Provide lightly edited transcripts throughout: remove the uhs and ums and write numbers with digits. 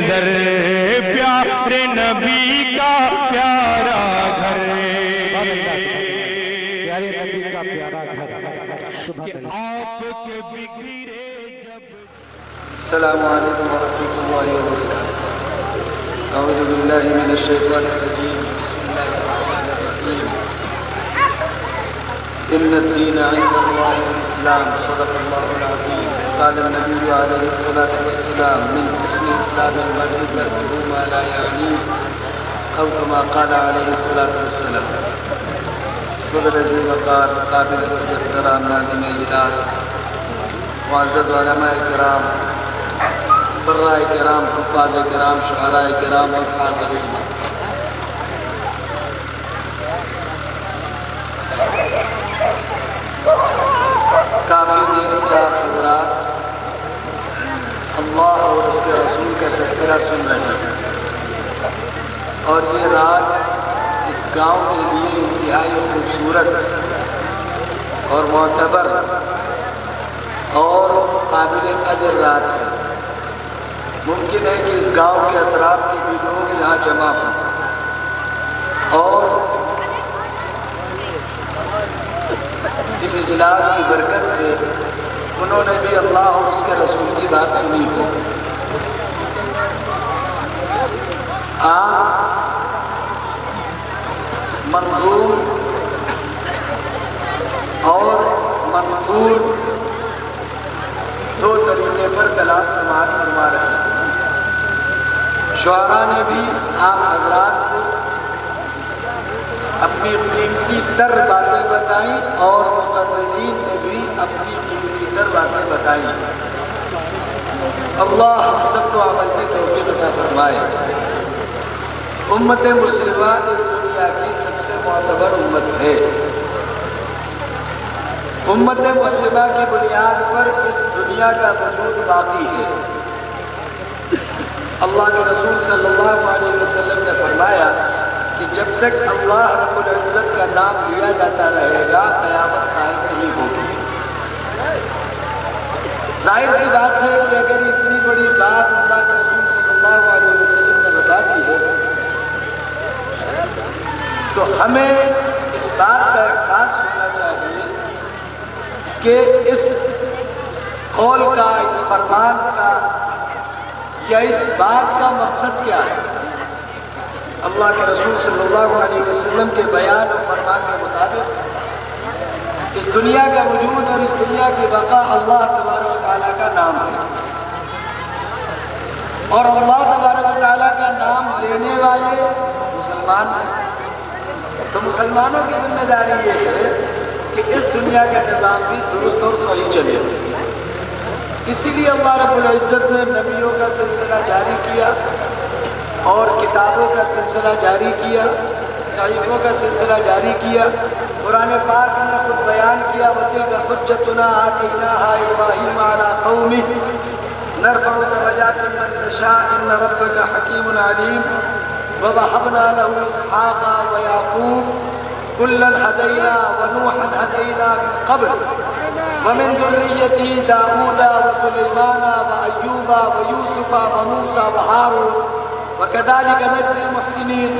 در پیارے نبی کا پیارا گھر پیارے نبی کا پیارا گھر کہ آپ کے بکھرے جب السلام علیکم ورحمۃ اللہ وبرکاتہ اعوذ باللہ من الشیطان الرجیم بسم اللہ الرحمن الرحیم ان الدین عند اللہ الاسلام صدق اللہ العظیم قال النبی علیہ الصلاۃ والسلام من حسن اسلام المرء ترکه ما لا یعنیه او کما قال علیہ الصلاۃ والسلام صدر ذی وقار قابل صدر احترام ناظم اجلاس معزز علماء کرام برائے کرام حفاظ کرام شعراء کرام اور حاضرین کافی دیر سے آپ حضرات اللہ اور اس کے رسول کا تذکرہ سن رہے ہیں اور یہ رات اس گاؤں کے لیے انتہائی خوبصورت اور معتبر اور قابل اجر رات ہے۔ ممکن ہے کہ اس گاؤں کے اطراف کے بھی لوگ یہاں جمع ہوں اور اس اجلاس کی برکت سے انہوں نے بھی اللہ اور اس کے رسول کی بات سنی ہو۔ منظوم اور منظور دو طریقے پر کلام سماعت فرما رہے ہیں۔ شعراء نے بھی آپ حضرات کو اپنی قیمتی تر باتیں بتائیں اور مقررین نے بھی اپنی قیمتی تر باتیں بتائیں۔ اللہ ہم سب کو عمل کی توفیق عطا فرمائے۔ امت مسلمہ اس دنیا کی سب سے معتبر امت ہے۔ امت مسلمہ کی بنیاد پر اس دنیا کا وجود باقی ہے۔ اللہ کے رسول صلی اللہ علیہ وسلم نے فرمایا کہ جب تک اللہ رب العزت کا نام لیا جاتا رہے گا قیامت قائم نہیں ہوگی۔ ظاہر سی بات ہے کہ اگر اتنی بڑی بات اللہ کے رسول صلی اللہ علیہ وسلم نے بتا دی ہے تو ہمیں اس بات کا احساس ہونا چاہیے کہ اس قول کا، اس فرمان کا یا اس بات کا مقصد کیا ہے۔ اللہ کے رسول صلی اللہ علیہ وسلم کے بیان اور فرمان کے مطابق اس دنیا کا وجود اور اس دنیا کی بقا اللہ تبارک و تعالیٰ کا نام ہے، اور اللہ تبارک و تعالیٰ کا نام لینے والے مسلمان ہیں۔ تو مسلمانوں کی ذمہ داری یہ ہے کہ اس دنیا کا نظام بھی درست اور صحیح چلے۔ اسی لیے اللہ رب العزت نے نبیوں کا سلسلہ جاری کیا اور کتابوں کا سلسلہ جاری کیا، صحیفوں کا سلسلہ جاری کیا۔ قرآن پاک نے خود بیان کیا وَتِلْكَ حُجَّتُنَا آتَيْنَاهَا إِبْرَاهِيمَ عَلَىٰ قَوْمِهِ نَرْفَعُ دَرَجَاتٍ مَّن نَّشَاءُ إِنَّ رَبَّكَ حَكِيمٌ عَلِيمٌ وَوَهَبْنَا لَهُ إِسْحَاقَ وَيَعْقُوبَ كُلًّا هَدَيْنَا وَنُوحًا هَدَيْنَا مِن قَبْلُ وَمِن ذُرِّيَّتِهِ دَاوُودَ وَسُلَيْمَانَ وَأَيُّوبَ وَيُوسُفَ وَمُوسَىٰ وَهَارُونَ وَكَذَلِكَ نَجْزِي الْمُحْسِنِينَ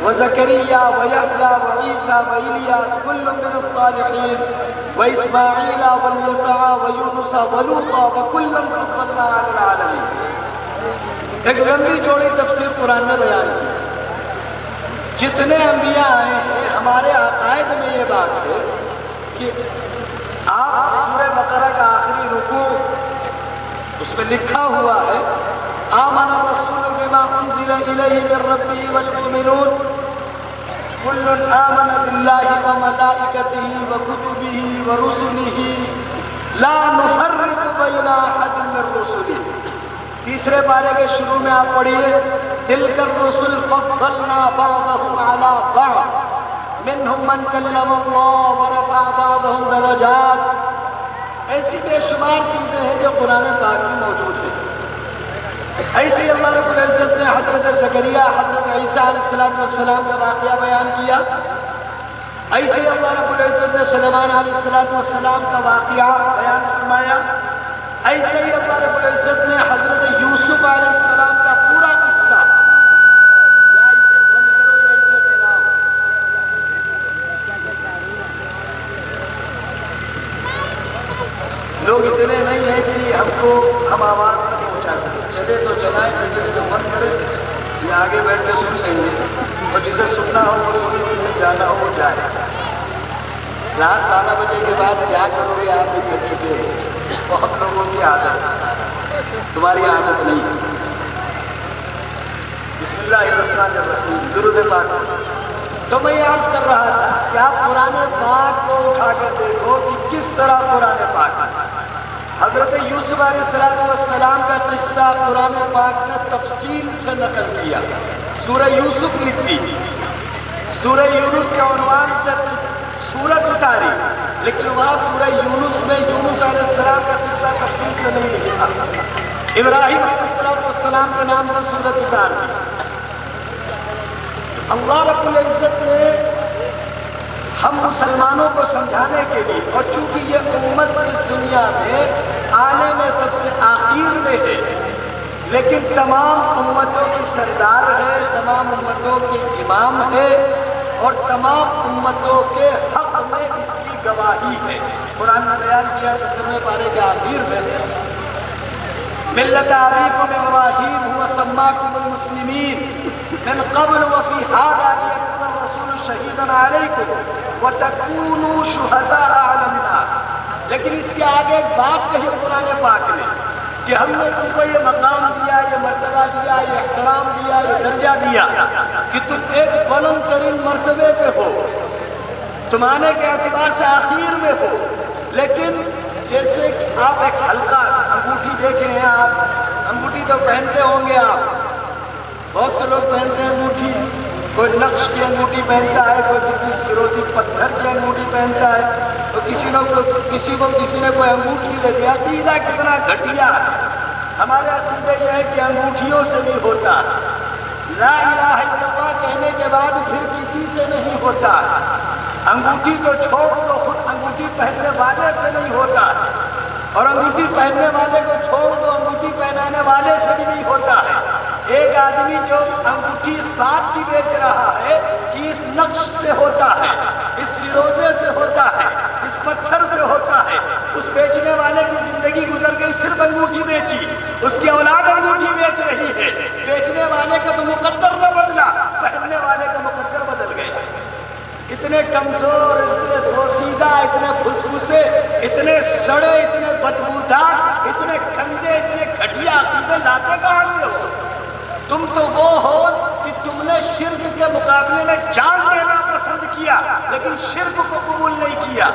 وَزَكَرِيَّا وَيَحْيَىٰ وَعِيسَىٰ وَإِلْيَاسَ كُلٌّ مِّنَ الصَّالِحِينَ وَإِسْمَاعِيلَ وَالْيَسَعَ وَيُونُسَ وَلُوطًا وَكُلًّا فَضَّلْنَا عَلَى الْعَالَمِينَ۔ ایک لمبی چوڑی تفسیر قرآن نے بیان کی۔ جتنے انبیاء آئے ہیں ہمارے عقائد میں یہ بات ہے کہ آپ سورہ بقرہ کا آخری رکوع اس میں لکھا ہوا ہے آمن الرسول بما انزل الیہ من ربہ والمؤمنون کل آمن باللہ وملائکتہ وکتبہ ورسلہ لا نفرق بین احد من رسلہ۔ تیسرے پارے کے شروع میں آپ پڑھیے تلک الرسل فضلنا بعضهم علی بعض منہم من کلم اللہ ورفع بعضهم درجات۔ ایسی بے شمار چیزیں ہیں جو قرآن پاک میں موجود ہیں۔ ایسے ہی اللہ رب العزت نے حضرت زکریا حضرت عیسیٰ علیہ السلام کا واقعہ بیان کیا۔ ایسے ہی اللہ رب العزت نے سلیمان علیہ السلام کا واقعہ بیان فرمایا۔ ایسے ہی اللہ رب العزت نے حضرت یوسف علیہ السلام کا پورا آواز نہ پہنچا سکے. چلے تو چلائیں، نہ چلے تو بند کرے. یہ آگے بیٹھ کے سن لیں گے اور جسے سننا ہو وہ سنے، جسے جانا ہو وہ جائے. رات 12 بجے کے بعد کیا کرو گے آپ بھی کر چکے ہو. بہت لوگوں کی عادت، تمہاری عادت نہیں. بسم اللہ الرحمن الرحیم، درود پاک. تو میں یہ عرض کر رہا تھا کہ آپ قرآن پاک کو اٹھا کر دیکھو کہ کس طرح قرآن پاک حضرت یوسف علیہ السلام کا قصہ قرآن پاک نے تفصیل سے نقل کیا. سورہ یوسف لکھتی، سورہ یونس کے عنوان سے سورت اتاری، لیکن وہاں سورہ یونس میں یونس علیہ السلام کا قصہ تفصیل سے نہیں لکھا. ابراہیم علیہ السلام کے نام سے سورت اتار دی. اللہ رب العزت نے ہم مسلمانوں کو سمجھانے کے لیے، اور چونکہ یہ امت اس دنیا میں آنے میں سب سے آخر میں ہے، لیکن تمام امتوں کی سردار ہے، تمام امتوں کے امام ہے، اور تمام امتوں کے حق میں اس کی گواہی ہے. قرآن نے بیان کیا 17ویں پارے کے آخر میں، ملت ابیکم ابراہیم هو سماکم المسلمین من قبل وفی هذا لیکون الرسول شہیدا علیکم وتکونوا شہداء علی الناس. لیکن اس کے آگے ایک بات کہی قرآن پاک نے کہ ہم نے تم کو یہ مقام دیا، یہ مرتبہ دیا، یہ احترام دیا، یہ درجہ دیا کہ تم ایک بلند ترین مرتبے پہ ہو، تم آنے کے اعتبار سے آخر میں ہو. لیکن جیسے آپ ایک ہلکا انگوٹھی دیکھے ہیں، آپ انگوٹھی تو پہنتے ہوں گے، آپ بہت سے لوگ پہنتے ہیں انگوٹھی. کوئی نقش کی انگوٹھی پہنتا ہے، کوئی کسی فیروزی پتھر کی انگوٹھی پہنتا ہے، تو کسی نے کوئی انگوٹھی دے دیا. عقیدہ کتنا گھٹیا ہے. ہمارے عقیدہ یہ ہے کہ انگوٹھیوں سے نہیں ہوتا، لا الہ الا اللہ کہنے کے بعد پھر کسی سے نہیں ہوتا. انگوٹھی تو چھوڑ دو، خود انگوٹھی پہننے والے سے نہیں ہوتا، اور انگوٹھی پہننے والے کو چھوڑ دو، انگوٹھی پہنانے والے سے بھی نہیں ہوتا ہے. ایک آدمی جو انگوٹھی اس بات کی بیچ رہا ہے کہ اس نقش سے ہوتا ہے، اس فیروزے سے ہوتا ہے، اس پتھر سے ہوتا ہے، اس بیچنے والے کی زندگی گزر گئی، صرف انگوٹھی بیچی، اس کی اولاد انگوٹھی بیچ رہی ہے. بیچنے والے کا تو مقدر نہ بدلا، پہننے والے کا مقدر بدل گیا. اتنے کمزور، اتنے پوسیدہ، اتنے پھسپھسے، اتنے سڑے، اتنے بدبودار، اتنے گندے، اتنے گھٹیا عقیدے لاتے کہاں سے ہو؟ تم تو وہ ہو کہ تم نے شرک کے مقابلے میں جان دینا پسند کیا، لیکن شرک کو قبول نہیں کیا.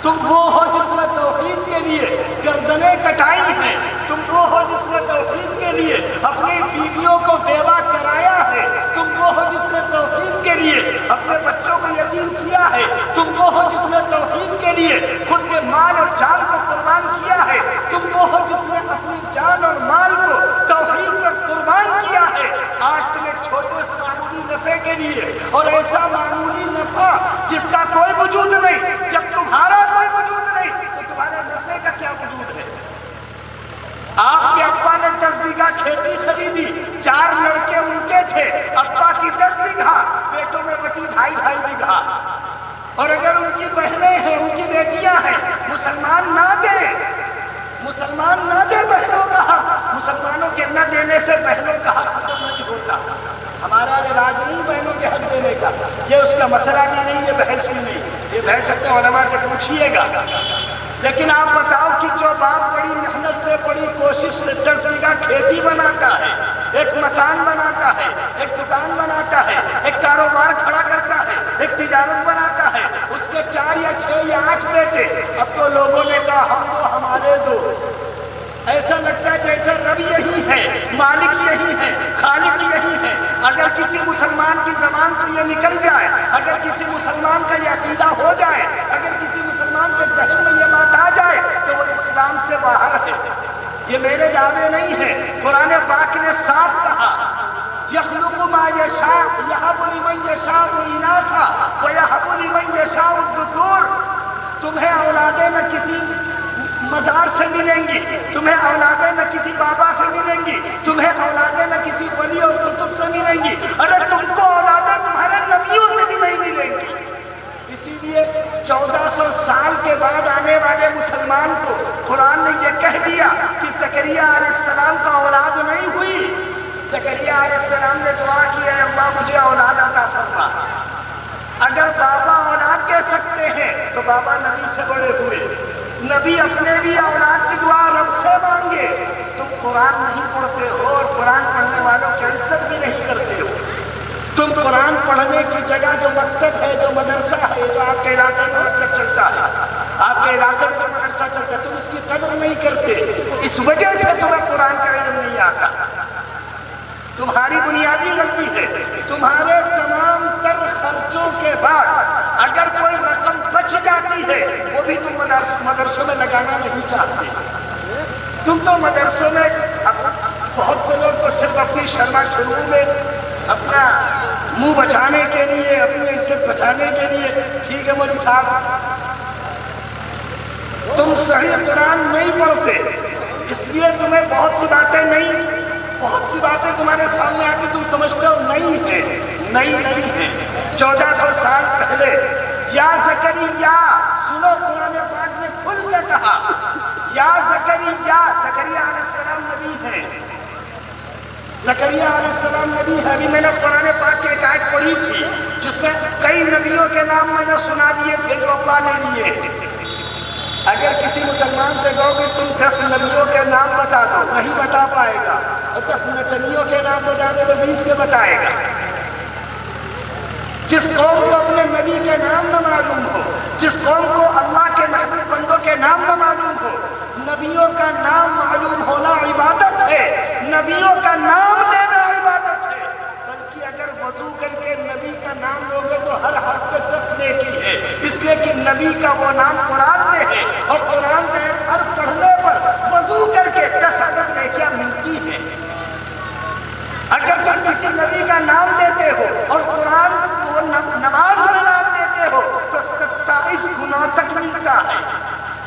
تم وہ ہو جس نے توحید کے لیے گردنیں کٹائی ہیں. تم وہ ہو جس نے توحید کے لیے اپنی بیویوں کو بیوہ کرایا ہے. تم وہ ہو جس نے توحید کے لیے اپنے بچوں کو یتیم کیا ہے. تم وہ ہو جس نے توحید کے لیے خود کے مال اور جان کو قربان کیا ہے. تم وہ ہو جس نے اپنی جان اور مال کو توحید پر قربان کیا ہے. آج تمہیں چھوٹے سے معمولی نفع کے لیے، اور ایسا معمولی نفع جس کا کوئی وجود نہیں، جب تمہارا کوئی وجود نہیں تو تمہارے نفع کا کیا وجود ہے؟ آپ کے ابا نے 10 بیگھہ کھیتی خریدی، 4 لڑکے ان کے تھے، ابا کی 10 بیگھہ، بیٹوں میں بٹی 2.5 بیگھہ. اور اگر ان کی بہنیں ہیں، ان کی بیٹیاں ہیں، مسلمان نہ دیں بہنوں کا حق. مسلمانوں کے نہ دینے سے بہنوں کا حق ختم نہیں ہوتا. ہمارا رواج نہیں بہنوں کے حق دینے کا. یہ اس کا مسئلہ بھی نہیں، یہ بحث بھی نہیں. یہ بحث اپنے علماء سے پوچھیے گا. لیکن آپ بتاؤ کہ جو باپ بڑی محنت سے، بڑی کوشش سے 10 بیگھہ کھیتی بناتا ہے، ایک مکان بناتا ہے، ایک دکان بناتا ہے، ایک کاروبار کھڑا کرتا ہے، ایک تجارت بناتا ہے، اس کے 4 یا 6 یا 8 بیٹے. اب تو لوگوں نے کہا ہم تو ہمارے دو. ایسا لگتا ہے جیسے رب یہی ہے، مالک یہی ہے، خالق یہی ہے. اگر کسی مسلمان کی زبان سے یہ نکل جائے، اگر کسی مسلمان کا یہ عقیدہ ہو جائے، اگر کسی مسلمان کے ذہن میں یہ بات آ جائے تو وہ اسلام سے باہر ہے. یہ میرے دعوے نہیں ہیں، قرآن پاک نے صاف کہا یخلق ما یشاء یہب لمن یشاء اناثا ویہب لمن یشاء الذکور. تمہیں اولادیں نہ کسی مزار سے ملیں گی، تمہیں اولادیں نہ کسی بابا سے ملیں گی، تمہیں اولادیں نہ کسی ولی اور کتب سے ملیں گی. ارے تم کو اولادیں تمہارے نبیوں سے بھی نہیں ملیں گی. اسی لیے 1400 سال کے بعد آنے والے مسلمان کو قرآن نے یہ کہہ دیا کہ زکریا علیہ زکریا علیہ السلام نے دعا کی ہے اللہ مجھے اولاد عطا فرما. اگر بابا اولاد کہہ سکتے ہیں تو بابا نبی سے بڑے ہوئے. نبی اپنے بھی اولاد کی دعا رب سے مانگے. تم قرآن نہیں پڑھتے ہو اور قرآن پڑھنے والوں کی عزت بھی نہیں کرتے ہو. تم قرآن پڑھنے کی جگہ جو مکتب ہے، جو مدرسہ ہے، جو آپ کے علاقے میں مکتب چلتا ہے، آپ کے علاقے میں جو مدرسہ چلتا ہے، تم اس کی قدر نہیں کرتے. اس وجہ سے تمہیں قرآن کا علم نہیں آتا. تمہاری بنیادی غلطی ہے. تمہارے تمام تر خرچوں کے بعد اگر کوئی رقم بچ جاتی ہے وہ بھی تم مدرسوں میں لگانا نہیں چاہتے. تم تو مدرسوں میں بہت سے لوگ تو صرف اپنی شرما شروع میں اپنا منہ بچانے کے لیے، اپنی عزت بچانے کے لیے، ٹھیک ہے مولوی صاحب تم صحیح قرآن نہیں پڑھتے اس لیے تمہیں بہت سی باتیں تمہارے سامنے آتی تم سمجھتے ہو نہیں ہے. 1400 سال پہلے یا زکریا، سنو قرآن پاک نے کھل کے کہا یا زکریا علیہ السلام نبی ہیں. زکریا علیہ السلام نبی ہے. ابھی میں نے قرآن پاک کی ایک آیت پڑھی تھی جس میں کئی نبیوں کے نام میں نے سنا دیے تھے جو اللہ نے لیے. اگر کسی مسلمان سے کہو کہ تم 10 نبیوں کے نام بتا دو، نہیں بتا پائے گا. اور 10 نچنیوں کے نام بتا دو تو 20 کے بتائے گا. جس قوم کو اپنے نبی کے نام نہ معلوم ہو، جس قوم کو اللہ کے محبوب بندوں کے نام نہ معلوم ہو، نبیوں کا نام معلوم ہونا عبادت ہے. نبیوں کا نام لینا عبادت ہے. بلکہ اگر وضو کر کے نبی کا نام لوگے تو ہر حرف پہ 10 نیکی ہے. اس لیے کہ نبی کا وہ نام قرآن میں ہے اور قرآن کا ایک حرف پڑھنے پر وضو کر کے 10 عدد نیکیاں ملتی ہیں. اگر تم کسی نبی کا نام لیتے ہو اور قرآن کو نماز میں نام لیتے ہو تو 27 گنا تک ملتا ہے.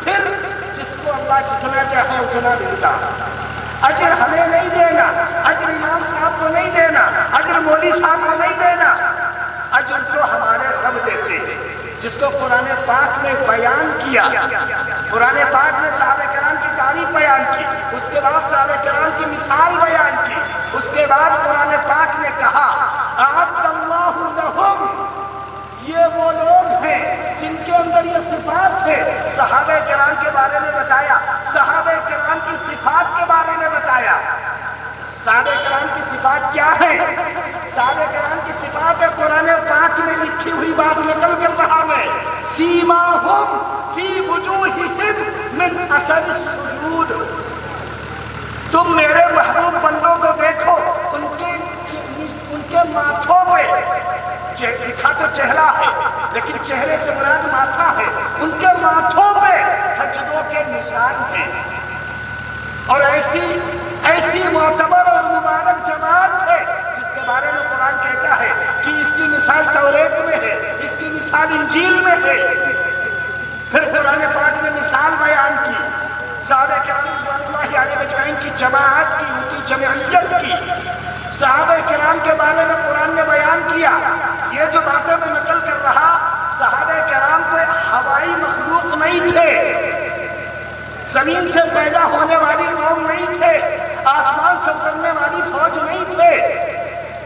پھر جس کو اللہ جتنا چاہے اتنا ملتا. اجر ہمیں نہیں دینا، اجر امام صاحب کو نہیں دینا، اجر مولوی صاحب کو نہیں دینا. اجر تو ہمارے رب دیتے ہیں. جس کو قرآن پاک نے بیان کیا، قرآن پاک نے صحابہ کرام کی تعریف بیان کی، اس کے بعد صحابہ کرام کی مثال بیان کی، اس کے بعد قرآن پاک نے کہا اعد اللہ لہم، یہ وہ لوگ ہیں جن کے اندر یہ صفات ہے. صحابہ کرام کے بارے میں بتایا، صحابہ کرام کی صفات کے بارے میں بتایا. صحابہ کرام کی صفات کیا ہے؟ صحابہ کرام کی صفات ہے قرآن پاک میں لکھی ہوئی بات نقل کر رہا میں. سیماہم فی وجوہہم من اثر السجود. تم میرے محبوب بندوں کو دیکھو، ان کے ماتھوں پہ لکھا تو چہرہ ہے لیکن چہرے سے مراد ماتھا ہے. ان کے ماتھوں پہ سجدوں کے نشان ہیں. اور ایسی معتبر اور مبارک جماعت ہے جس کے بارے میں قرآن کہتا ہے کہ اس کی مثال توریت میں ہے، اس کی مثال انجیل میں ہے. پھر قرآن پاک نے مثال بیان کی صحابہ کرام رضوان اللہ علیہ اجمعین کی جماعت کی، ان کی جمعیت کی. صحابہ کرام کے بارے میں قرآن نے بیان کیا. یہ جو باتیں میں نقل کر رہا، صحابہ کرام کوئی ہوائی مخلوق نہیں تھے، زمین سے پیدا ہونے والی قوم نہیں تھے، آسمان سے اترنے والی فوج نہیں تھے،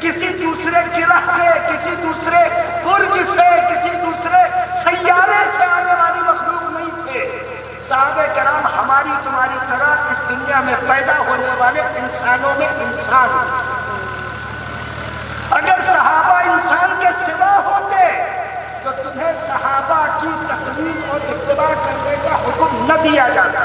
کسی دوسرے گرہ سے، کسی دوسرے برج سے، کسی دوسرے سیارے سے آنے والی مخلوق نہیں تھے. صحابہ کرام ہماری تمہاری طرح اس دنیا میں پیدا ہونے والے انسانوں میں انسان. اگر صحابہ انسان کے سوا ہوتے تو تمہیں صحابہ کی تقلید اور اتباع کرنے کا حکم نہ دیا جاتا.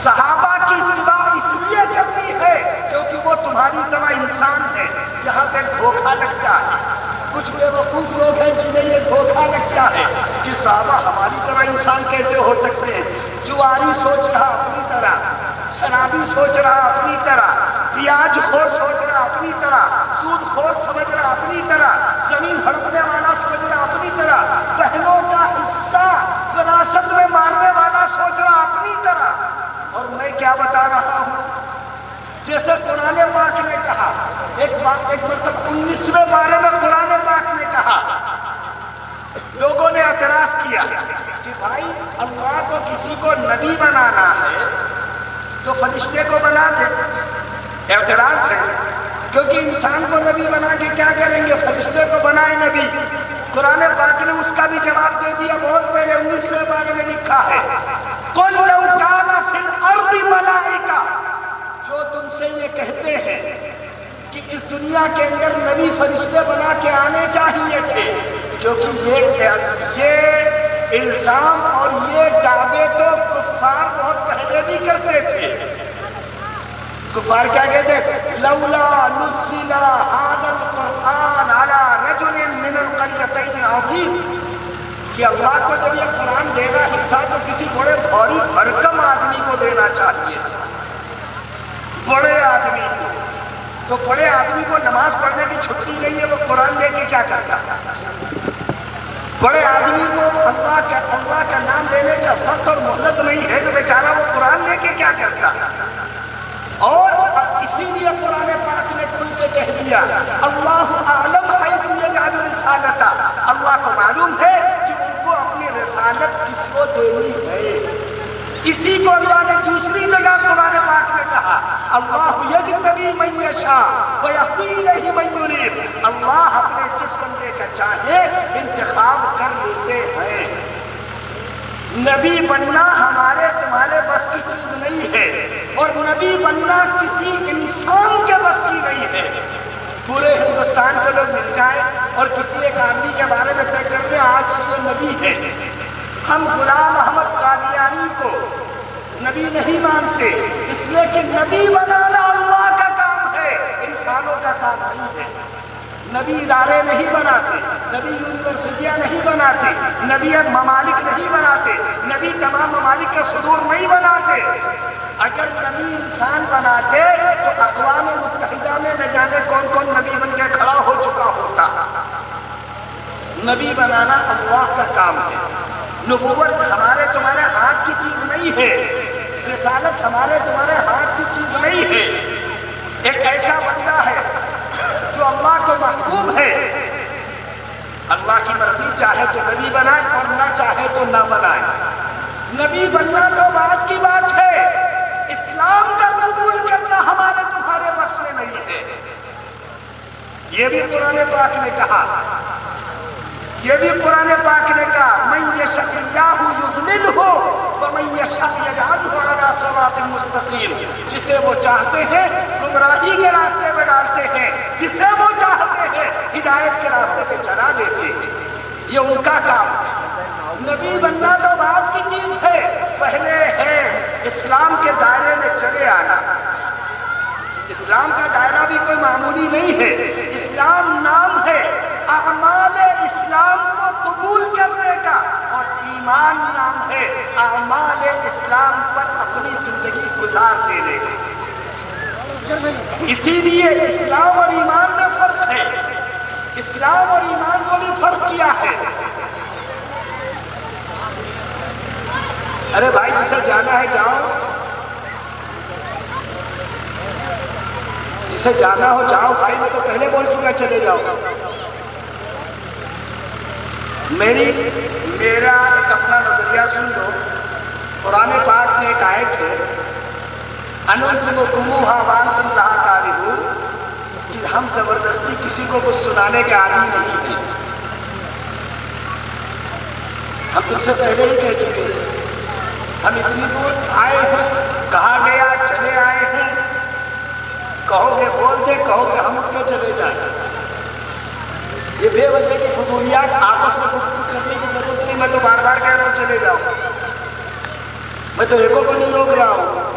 صحابہ کی اتباع اس لیے کرنی ہے کیونکہ وہ تمہاری طرح انسان ہے. یہاں پہ دھوکہ لگتا ہے، کچھ بے وقوف لوگ ہیں جنہیں یہ دھوکہ لگتا ہے کہ صحابہ ہماری طرح انسان کیسے ہو سکتے ہیں. جواری سوچ رہا اپنی طرح، شرابی سوچ رہا اپنی طرح، پیاز خور سوچ رہا اپنی طرح، سود خور سمجھ رہا اپنی طرح، زمین ہڑپنے والا سمجھ رہا اپنی طرح، بہنوں کا حصہ وراثت میں مارنے والا سوچ رہا اپنی طرح. اور میں کیا بتا رہا ہوں، جیسے قرآن پاک نے کہا، ایک مطلب 19ویں بارے میں قرآن پاک نے کہا، لوگوں نے اعتراض کیا کہ بھائی اللہ کو کسی کو نبی بنانا ہے تو فرشتے کو بنا دے. اعتراض ہے، کیونکہ انسان کو نبی بنا کے کیا کریں گے؟ فرشتے کو بنائے نبی۔ قرآن پاک نے اس کا بھی جواب دے دیا، بہت پہلے 19ویں پارے میں لکھا ہے قُلْ لَوْ كَانَ فِي الْأَرْضِ مَلَائِكَةٌ، جو تم سے یہ کہتے ہیں کہ اس دنیا کے اندر نبی فرشتے بنا کے آنے چاہیے تھے، کیونکہ یہ الزام اور یہ دعوے تو کفار بہت پہلے بھی کرتے تھے۔ کفار کیا کہتے ہیں؟ لولا نزل هذا القرآن على رجل من القريتين عظيم، کہ اللہ کو جب یہ قرآن دینا ہی تھا تو کسی بڑے بھاری بھرکم آدمی کو دینا چاہیے، بڑے آدمی کو۔ تو بڑے آدمی کو نماز پڑھنے کی چھٹی نہیں ہے، وہ قرآن لے کے کیا کرتا؟ بڑے آدمی کو اللہ کا نام لینے کا وقت اور مہلت نہیں ہے تو بیچارہ وہ قرآن لے کے کیا کرتا؟ اور اسی لیے قرآن پاک نے کھل کے کہہ دیا اللہ اعلم حیث یجعل رسالتہ، اللہ کو معلوم ہے کہ ان کو اپنی رسالت کس کو دینی ہے۔ اسی کو اللہ نے دوسری جگہ قرآن پاک میں کہا اللہ یجتبی من یشاء ویہدی الیہ من یریب، اللہ اپنے جس بندے کا چاہے انتخاب کر لیتے ہیں۔ نبی بننا ہمارے تمہارے بس کی چیز نہیں ہے، اور نبی بننا کسی انسان کے بس کی نہیں ہے۔ پورے ہندوستان کے لوگ مل جائیں اور کسی ایک آدمی کے بارے میں طے کر دیں آج سے یہ نبی ہے۔ ہم غلام احمد قادیانی کو نبی نہیں مانتے، اس لیے کہ نبی بنانا اللہ کا کام ہے، انسانوں کا کام نہیں ہے۔ نبی ادارے نہیں بناتے، نبی یونیورسٹیاں نہیں بناتے، نبی ممالک نہیں بناتے، نبی تمام ممالک کے صدور نہیں بناتے۔ اگر نبی انسان بناتے تو اقوام متحدہ میں نہ جانے کون کون نبی بن کے کھڑا ہو چکا ہوتا۔ نبی بنانا اللہ کا کام ہے۔ نبوت ہمارے تمہارے ہاتھ کی چیز نہیں ہے، رسالت ہمارے تمہارے ہاتھ کی چیز نہیں ہے۔ ایک ایسا بندہ ہے جو اللہ کو محبوب ہے، اللہ کی مرضی چاہے تو نبی بنائے اور نہ چاہے تو نہ بنائے۔ نبی بننا تو بات کی بات ہے، اسلام کا قبول کرنا ہمارے تمہارے بس میں نہیں ہے۔ یہ بھی قرآن پاک نے کہا، یہ بھی قرآن پاک نے کہا من یشاء اللہ یضللہ ومن یشاء یجعلہ علی صراط مستقیم، جسے وہ چاہتے ہیں گمراہی کے راستے میں ڈالتے ہیں، جسے وہ چاہتے ہیں ہدایت کے راستے پہ چلا دیتے ہیں۔ یہ ان کا کام ہے۔ نبی بننا تو بات کی چیز ہے، پہلے ہے اسلام کے دائرے میں چلے آنا۔ اسلام کا دائرہ بھی کوئی معمولی نہیں ہے، اسلام نام ہے، اعمال اسلام کو قبول کرنے کا، اور ایمان نام ہے اعمال اسلام پر اپنی زندگی گزار دینے کا۔ اسی لیے اسلام اور ایمان میں فرق ہے، اسلام اور ایمان کو بھی فرق کیا ہے۔ ارے بھائی جسے جانا ہے جاؤ، جسے جانا ہو جاؤ بھائی، میں تو پہلے بول چکا چلے جاؤ۔ میرا ایک اپنا نظریہ سن لو، قرآن پاک میں ایک آیت ہے انُلزِمُکُمُوہا وَأَنْتُمْ لَہَا کَارِہُونَ، کہ ہم زبردستی کسی کو کچھ سنانے کے عادی نہیں ہیں۔ ہم تم سے پہلے ہی کہہ چکے ہیں، ہم اتنی دور آئے ہیں، کہا گیا چلے آئے ہیں، کہو گے بول دے، کہو گے ہم کیوں چلے جائیں۔ یہ بے وجہ کی فضولیات آپس میں گفتگو کرنے کی ضرورت نہیں، میں تو بار بار کہہ رہا ہوں چلے جاؤ، میں تو ایکوں کو نہیں روک رہا ہوں۔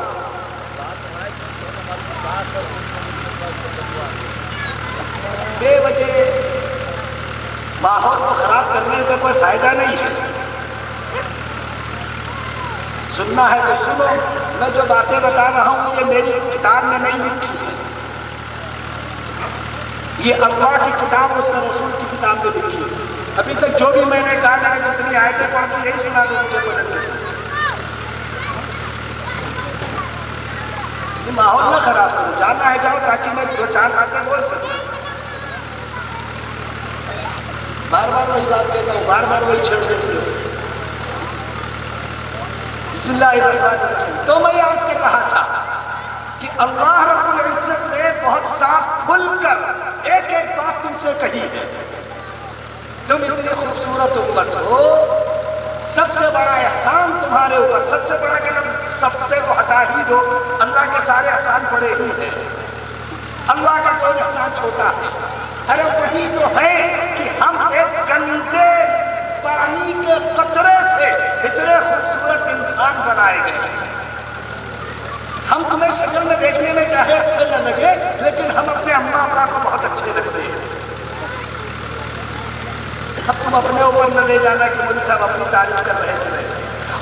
بے وجہ ماحول کو خراب کرنے کا کوئی فائدہ نہیں ہے۔ سننا ہے تو سنو، میں جو باتیں بتا رہا ہوں یہ میری کتاب میں نہیں لکھی ہے، یہ اللہ کی کتاب اس کا رسول کی کتاب میں لکھی ہے۔ ابھی تک جو بھی میں نے کہا، میں نے جتنی آیتیں پڑھی یہی سنا دو مجھے بولے۔ یہ ماحول نہ خراب کرو، جانا ہے جاؤ تاکہ میں دو چار باتیں بول سکوں۔ بار بار وہی بات کہتا ہوں، بار بار وہی چھیڑ دیتے ہو۔ بسم اللہ الرحمن الرحیم۔ تو میں عرض کے کہا تھا کہ اللہ رب العزت نے بہت صاف کھل کر ایک ایک بات تم سے کہی ہے. تم اتنی خوبصورت امت ہو، سب سے بڑا احسان تمہارے اوپر، سب سے بڑا کہ سب سے کو ہٹا ہی دو، اللہ کے سارے احسان بڑے ہی ہیں، اللہ کا کوئی احسان چھوٹا ہے. ارے وہی تو ہے کہ ہم ایک گندے پانی کے قطرے سے اتنے خوبصورت انسان بنائے گئے. ہم تمہیں شکل میں دیکھنے میں چاہے اچھے نہ لگے، لیکن ہم اپنے اماں ابا کو بہت اچھے لگتے ہیں. اب تم اپنے اوپر نہ لے جانا کہ مولوی صاحب اپنی تعریف کر رہے تھے.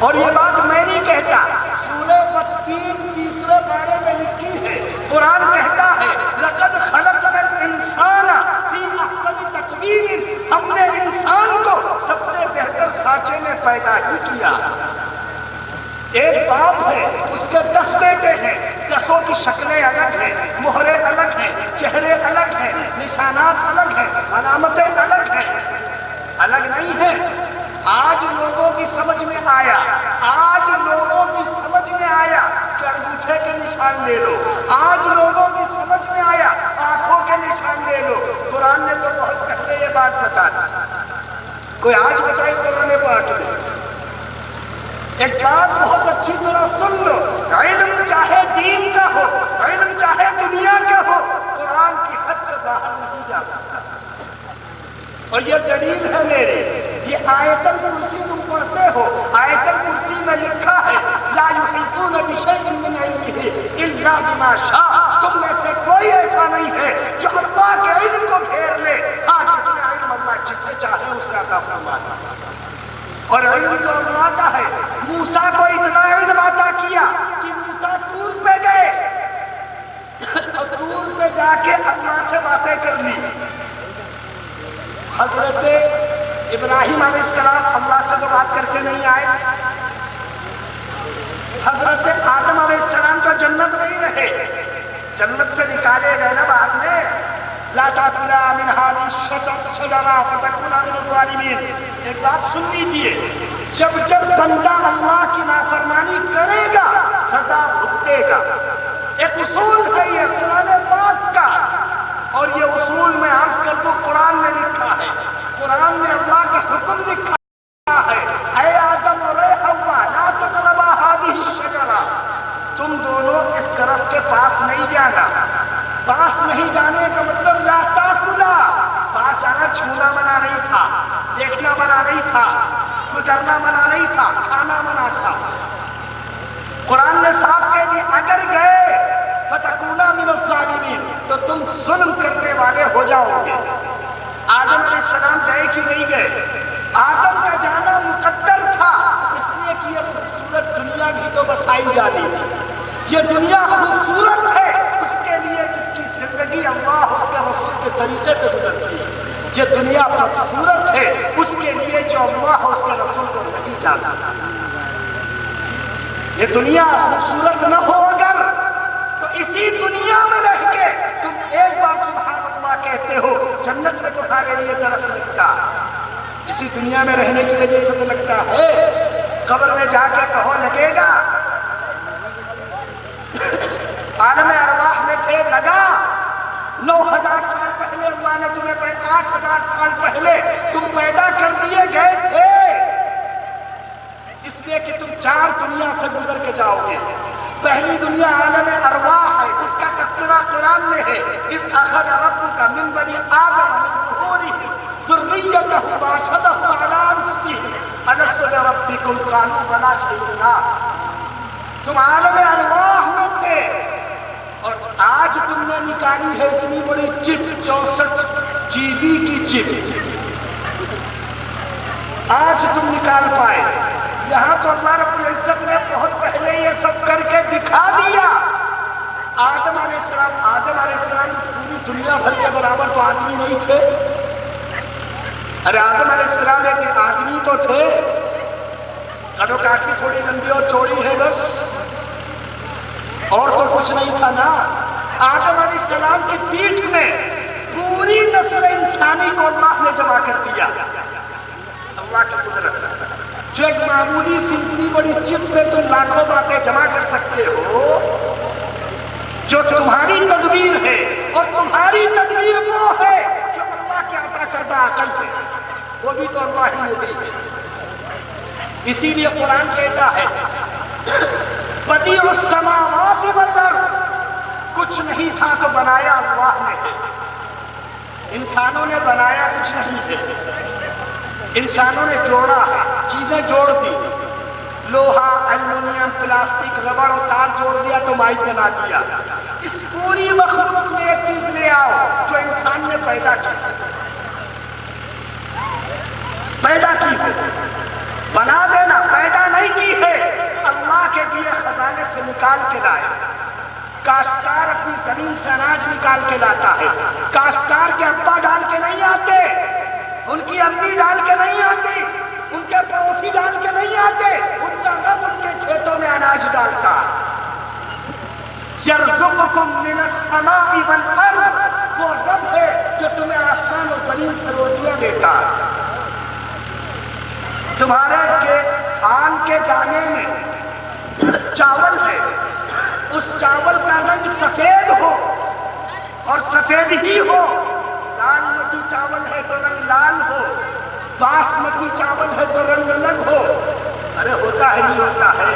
اور یہ بات میں نہیں کہتا، سورہ بطین 30ویں پارے میں لکھی ہے. قرآن کہتا ہے لَقَدْ خَلَقْنَا الْإِنسَانَ فِي أَحْسَنِ تَقْوِيمٍ، ہم نے انسان کو سب سے بہتر سانچے میں پیدا ہی کیا. ایک باپ ہے، اس کے 10 بیٹے ہیں، 10 کی شکلیں الگ ہیں، مہرے الگ ہیں، چہرے الگ ہیں، نشانات الگ ہیں، علامتیں الگ ہیں. الگ نہیں ہے. آج لوگوں کی سمجھ میں آیا، آج لوگوں کی سمجھ میں آیا کہ انگوٹھے کے نشان لے لو، آج لوگوں کی سمجھ میں آیا آنکھوں کے نشان لے لو. قرآن نے تو بہت پہلے یہ بات بتا دی. کوئی آج بتائی قرآن پاک میں؟ ایک بات بہت اچھی طرح سن لو، علم چاہے دین کا ہو، علم چاہے دنیا کا ہو، قرآن کی حد سے باہر نہیں جا سکتا. اور یہ دلیل ہے میری. یہ آیت الکرسی تم پڑھتے ہو، آیت الکرسی میں لکھا ہے لا یحیطون بشیء من علمہ الا بما شاء. تم میں سے کوئی ایسا نہیں ہے جو اللہ کے علم کو گھیر لے. ہاں، جتنا علم اللہ جسے چاہے اسے عطا فرماتا ہے. اور علم تو اللہ کا ہے. موسیٰ کو اتنا علم عطا کیا کہ موسیٰ طور پہ گئے اور طور پہ جا کے اللہ سے باتیں کر لی. حضرت ابراہیم علیہ السلام اللہ سے تو بات کر کے نہیں آئے. حضرت آدم علیہ السلام تو جنت میں ہی رہے، جنت سے نکالے گئے نا بعد میں. لا تاکلا من هذه الشجرة فتكونا من الظالمین. ایک بات سن لیجئے، جب جب بندہ اللہ کی نافرمانی کرے گا سزا بھگتے گا. ایک اصول ہے یہ قرآن پاک کا، اور یہ اصول میں عرض کر دوں قرآن میں لکھا ہے. قرآن میں اللہ کا حکم لکھا ہے اے آدم اور اے حوا لا تقربا هذه الشجرة، تم دونوں اس درخت کے پاس نہیں جانا. پاس نہیں جانے کا مطلب لا تاکلا، پاس جانا چھونا منع نہیں تھا، دیکھنا منع نہیں تھا، گزرنا منع نہیں تھا، کھانا منع تھا. قرآن نے صاف کہہ دیا اگر گئے فتکونا من الظالمین، تو تم ظلم کرنے والے ہو جاؤ گے. آدم علیہ السلام گئے کہ نہیں گئے؟ آدم کا جانا مقدر تھا، اس لیے کہ یہ خوبصورت دنیا بھی تو بسائی جانی تھی. یہ دنیا خوبصورت ہے اس کے لیے جس کی زندگی اللہ اس کے رسول کے طریقے پہ گزرتی ہے. یہ دنیا خوبصورت ہے اس کے لیے جو اللہ اس کے رسول کو نہیں جانتا. یہ دنیا خوبصورت نہ ہو اگر، تو اسی دنیا میں رہ کے تم ایک بار سبحان اللہ کہتے ہو جنت میں تمہارے لیے درخت لگتا. اسی دنیا میں رہنے کی وجہ سے تو لگتا ہے. قبر میں جا کے کہو لگے گا؟ عالم ارواح میں تھے لگا. 9000 سال پہلے اللہ نے تمہیں 8000 سال پہلے تم پیدا کر دیے گئے تھے، اس لیے کہ تم 4 دنیا سے گزر کے جاؤ گے. پہلی دنیا عالم ارواح ہے جس کا تذکرہ قرآن میں ہے. اذ اخذ ربک من بنی آدم من ظہورہم ذریتہم واشہدہم علی انفسہم الست بربکم قالوا بلی شہدنا. تم عالم ارواح میں تھے اور آج تم نے نکالی ہے اتنی بڑی چپ، 64 GB کی چپ. آج تم نکال پائے. یہاں تو اللہ رب العزت نے بہت پہلے یہ سب کر کے دکھا دیا. آدم علیہ السلام پوری دنیا بھر کے برابر تو آدمی نہیں تھے. ارے آدم علیہ السلام ایک آدمی تو تھے، کدو کاٹھی تھوڑی لمبی اور چوڑی ہے بس، اور تو کچھ نہیں تھا نا. آدم علیہ السلام کی پیٹھ میں پوری نسل انسانی کو اللہ نے جمع کر دیا. اللہ کی قدرت جو ایک معمولی سی اتنی بڑی چپ میں تم لاکھوں باتیں جمع کر سکتے ہو. جو تمہاری تدبیر ہے، اور تمہاری تدبیر وہ ہے جو اللہ کے عطا کردہ عقل ہے، وہ بھی تو اللہ ہی نے دی ہے۔ اسی لیے قرآن کہتا ہے بدیع السماوات والارض، کچھ نہیں تھا تو بنایا اللہ نے ہے۔ انسانوں نے بنایا کچھ نہیں ہے، انسانوں نے جوڑا ہے، چیزیں جوڑ دی، لوہا، ایلومینیم، پلاسٹک، ربڑ اور تار جوڑ دیا تو مائک بنا دیا۔ اس پوری مخلوق میں ایک چیز لے آؤ جو انسان نے پیدا کی ہے، بنا دینا، پیدا نہیں کی ہے، اللہ کے دیے خزانے سے نکال کے لائے۔ کاشتکار اپنی زمین سے اناج نکال کے لاتا ہے، کاشتکار کے ابا ڈال کے نہیں آتے، ان کی امی ڈال کے نہیں آتی، ان کے پڑوسی ڈال کے نہیں آتے، ان کا رب ان کے کھیتوں میں اناج ڈالتا۔ یرزقکم من السماء والارض، وہ رب ہے جو تمہیں آسمان اور زمین سے روزیاں دیتا۔ تمہارے آن کے دانے میں چاول ہے، اس چاول کا رنگ سفید ہو اور سفید ہی ہو، لال مٹی چاول ہے تو رنگ لال ہو، باسمتی چاول ہے تو رنگ الگ ہو۔ ارے ہوتا ہے نہیں ہوتا ہے،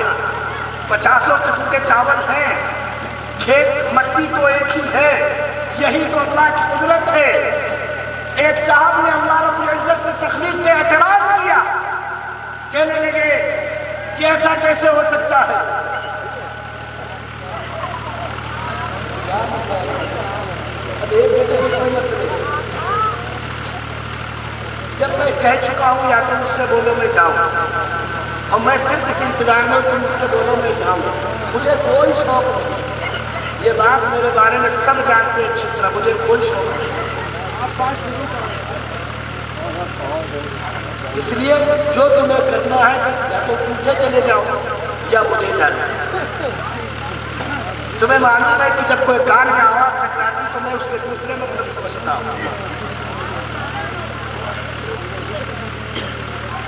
50 قسم کے چاول ہیں، کھیت مٹی تو ایک ہی ہے، یہی تو اللہ کی قدرت ہے۔ ایک صاحب نے اللہ رب العزت کی تخلیق پہ اعتراض کیا، کہنے لگے کہ ایسا کیسے ہو سکتا ہے؟ جب میں کہہ چکا ہوں یا تو مجھ سے بولو میں جاؤں، اور میں صرف اس انتظار میں تم مجھ سے بولو میں جاؤں، مجھے کوئی شوق نہیں، یہ بات میرے بارے میں سب جانتے ہیں اچھی طرح، مجھے کوئی شوق نہیں۔ آپ بات شروع کریں، اس لیے جو تمہیں کرنا ہے یا تو پیچھے چلے جاؤ یا مجھے جانا۔ تمہیں معلوم ہے کہ جب کوئی کان میں آواز ٹکراتی تو میں اس کے دوسرے مطلب سمجھتا ہوں۔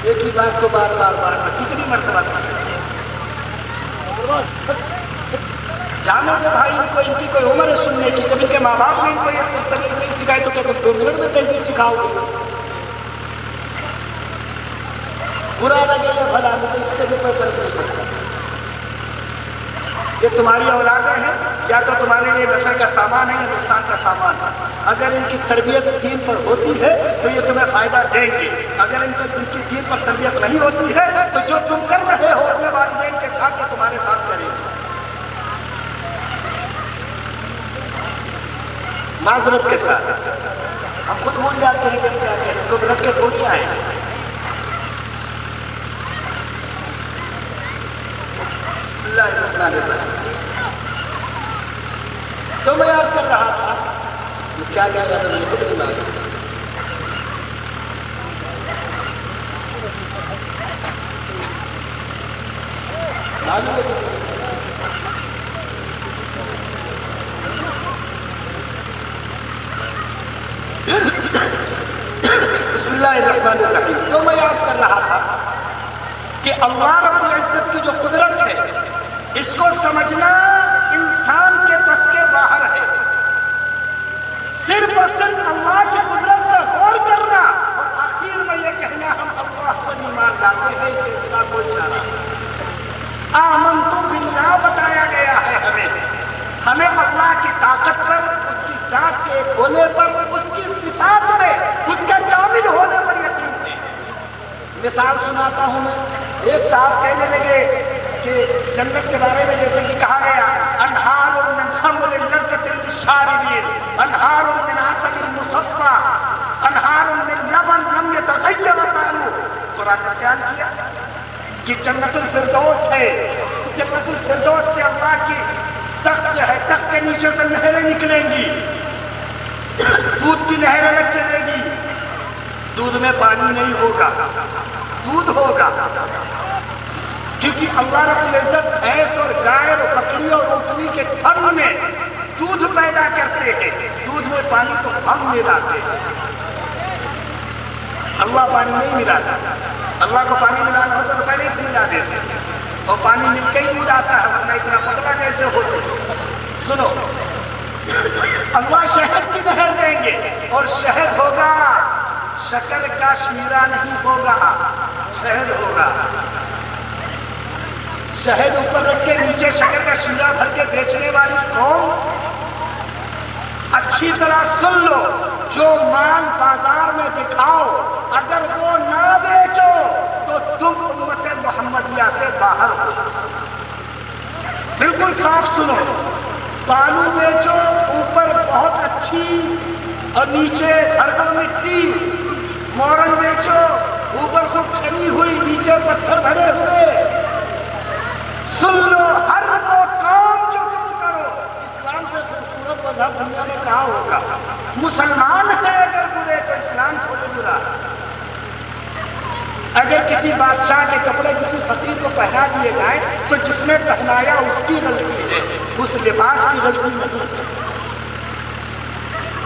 ایک ہی بات کو بار بار کتنی مرتبہ کر سکتے ہیں؟ جانے دے بھائی، ان کو ان کی کوئی عمر ہے سننے کی، جب ان کے ماں باپ نے ان کو یہ تمیز نہیں سکھائی تو کیا تم 2 منٹ میں تہذیب سکھاؤ گے؟ برا لگے یا بھلا لگے اس سے بھی کوئی فرق نہیں پڑتا۔ یہ تمہاری اولادیں ہیں، یا تو تمہارے لیے نفع کا سامان ہے یا نقصان کا سامان ہے۔ اگر ان کی تربیت دین پر ہوتی ہے تو یہ تمہیں فائدہ دیں گے، اگر ان کی دین پر تربیت نہیں ہوتی ہے تو جو تم کر رہے ہو اپنے والدین کے ساتھ یہ تمہارے ساتھ کریں گے۔ معذرت کے ساتھ ہم خود بھول جاتے ہیں کہ ہم کیا کہہ رہے ہیں، تو رکھ کے تھوڑی آئے ہیں۔ اللہ الرحمن الرحیم۔ تو میں عرض کر رہا تھا کیا کہہ رہا تھا، مجھے خود نہیں معلوم۔ بسم اللہ الرحمن الرحیم۔ تو میں عرض کر رہا تھا کہ اللہ رب العزت کی جو قدرت ہے اس کو سمجھنا انسان کے بس کے باہر ہے۔ صرف اور صرف اللہ کی قدرت پر غور کرنا اور آخر میں یہ کہنا ہم اللہ پر ایمان لاتے ہیں، اس کے سوا کوئی چارہ نہیں۔ آمنت باللہ بتایا گیا ہے ہمیں اللہ کی طاقت پر، اس کی ذات کے ہونے پر، اس کی صفات میں اس کے کامل ہونے پر یقین ہے۔ مثال سناتا ہوں میں، ایک صاحب کہنے لگے کہ جنت کے بارے میں جیسے کہ کہا گیا انہار من خمر لذۃ للشاربین، انہار من عسل مصفى، انہار من لبن لم يتغیر طعمه۔ قرآن نے بیان کیا کہ جنت الفردوس ہے، جنت الفردوس سے اللہ کی تخت ہے، تخت کے نیچے سے نہریں نکلیں گی، دودھ کی نہر الگ چلے گی، دودھ میں پانی نہیں ہوگا، دودھ ہوگا، کیونکہ اللہ رب العزت بھینس اور گائے اور بکری اور اونٹنی کے تھن میں دودھ پیدا کرتے ہیں، دودھ میں پانی تو ہم ملاتے ہیں، اللہ پانی نہیں ملاتا۔ اللہ کو پانی ملانا ہوتا تو پہلے ہی سے ملا دیتے، اور پانی مل کے ہی مل جاتا ہے، ورنہ اتنا پتلا کیسے ہو سکے؟ سنو، اللہ شہد کی نہر دیں گے اور شہد ہوگا، شکر کا شیرہ نہیں ہوگا، شہد ہوگا۔ شہد اوپر رکھ کے نیچے شکر کا شیرہ بھر کے بیچنے والی قوم، اچھی طرح سن لو، جو مال بازار میں دکھاؤ اگر وہ نہ بیچو تو تم امت محمدیہ سے باہر ہو۔ بالکل صاف سنو، بالو بیچو اوپر بہت اچھی اور نیچے ہردو مٹی، مورن بیچو اوپر خوب چھنی ہوئی نیچے پتھر بھرے ہوئے۔ سن لو، ہر وہ کام جو تم کرو، اسلام سے خوبصورت مذہب دنیا میں کہاں ہوگا؟ مسلمان ہے اگر برے تو اسلام تھوڑی برا۔ اگر کسی بادشاہ کے کپڑے کسی فقیر کو پہنا دیے جائیں تو جس نے پہنایا اس کی غلطی ہے، اس لباس کی غلطی نہیں ہے۔